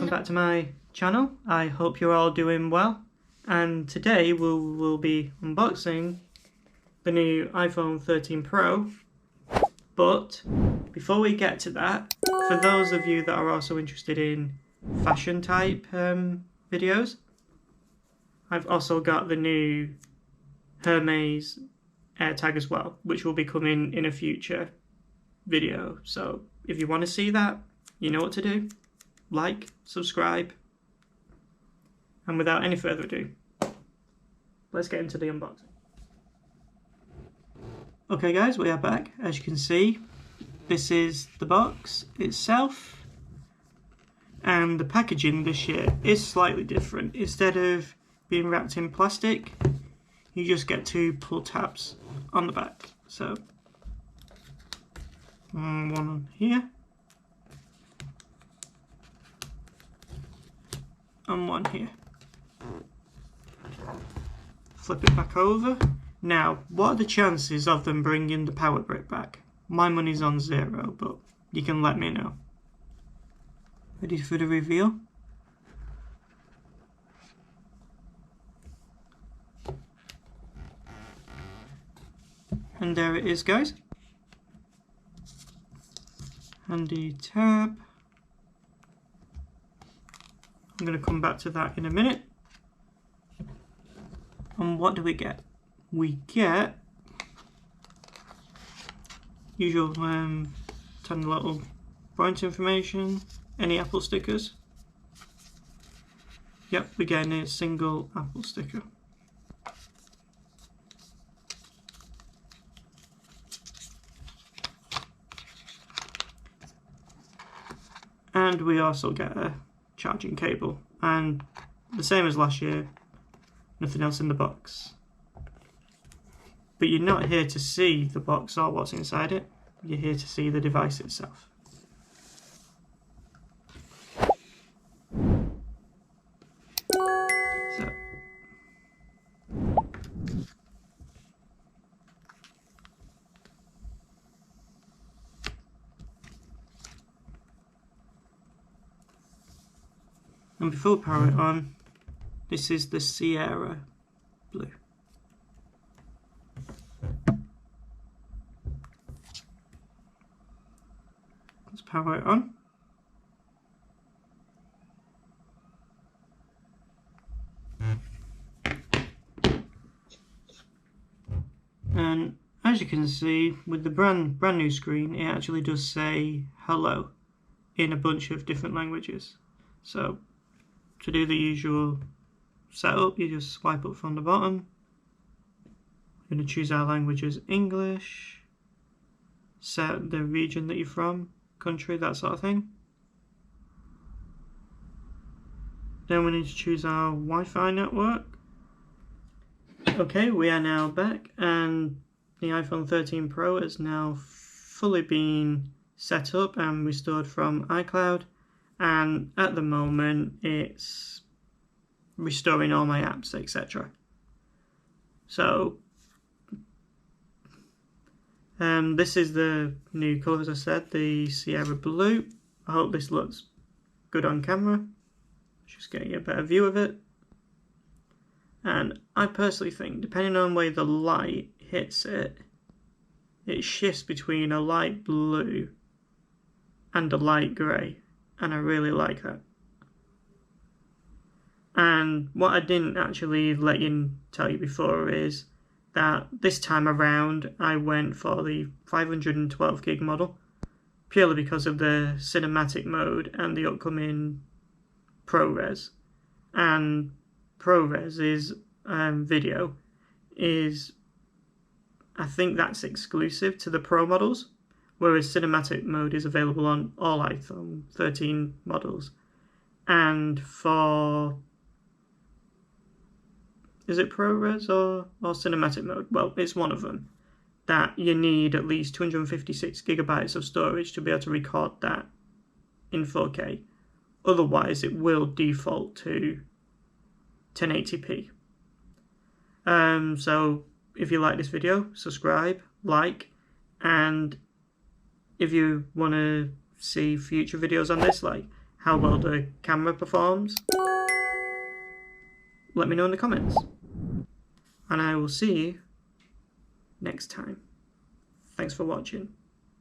welcome back to my channel. I hope you're all doing well, and today we'll be unboxing the new iPhone 13 Pro. But before we get to that, for those of you that are also interested in fashion type videos, I've also got the new Hermes AirTag as well, which will be coming in a future video. So if you want to see that, you know what to do. Like, subscribe, and without any further ado, let's get into the unboxing. Okay guys, we are back. As you can see, this is the box itself, and the packaging this year is slightly different. Instead of being wrapped in plastic, you just get two pull tabs on the back. So one on here and one here. Flip it back over. Now, what are the chances of them bringing the power brick back? My money's on 0, but you can let me know. Ready for the reveal? And there it is, guys. Handy tab. I'm going to come back to that in a minute. And what do we get? We get usual 10 little point information, any Apple stickers. Yep, we're getting a single Apple sticker. And we also get a charging cable, and the same as last year, nothing else in the box. But you're not here to see the box or what's inside it, you're here to see the device itself. So, and before we power it on, this is the Sierra Blue. Let's power it on. And as you can see, with the brand new screen, it actually does say hello in a bunch of different languages. So to do the usual setup, you just swipe up from the bottom. We're going to choose our language as English, set the region that you're from, country, that sort of thing. Then we need to choose our Wi-Fi network. Okay, we are now back, and the iPhone 13 Pro has now fully been set up and restored from iCloud, and at the moment it's restoring all my apps, etc. So this is the new colour, as I said, the Sierra Blue. I hope this looks good on camera. Just getting a better view of it. And I personally think, depending on where the light hits it, it shifts between a light blue and a light grey. And I really like that. And what I didn't actually tell you before is that this time around I went for the 512 gig model, purely because of the cinematic mode and the upcoming ProRes. And ProRes is video is, I think that's exclusive to the Pro models, whereas cinematic mode is available on all iPhone 13 models. And for, is it ProRes or cinematic mode? Well, it's one of them, that you need at least 256 gigabytes of storage to be able to record that in 4K. Otherwise, it will default to 1080p. So if you like this video, subscribe, like, and if you want to see future videos on this, like how well the camera performs, let me know in the comments. And I will see you next time. Thanks for watching.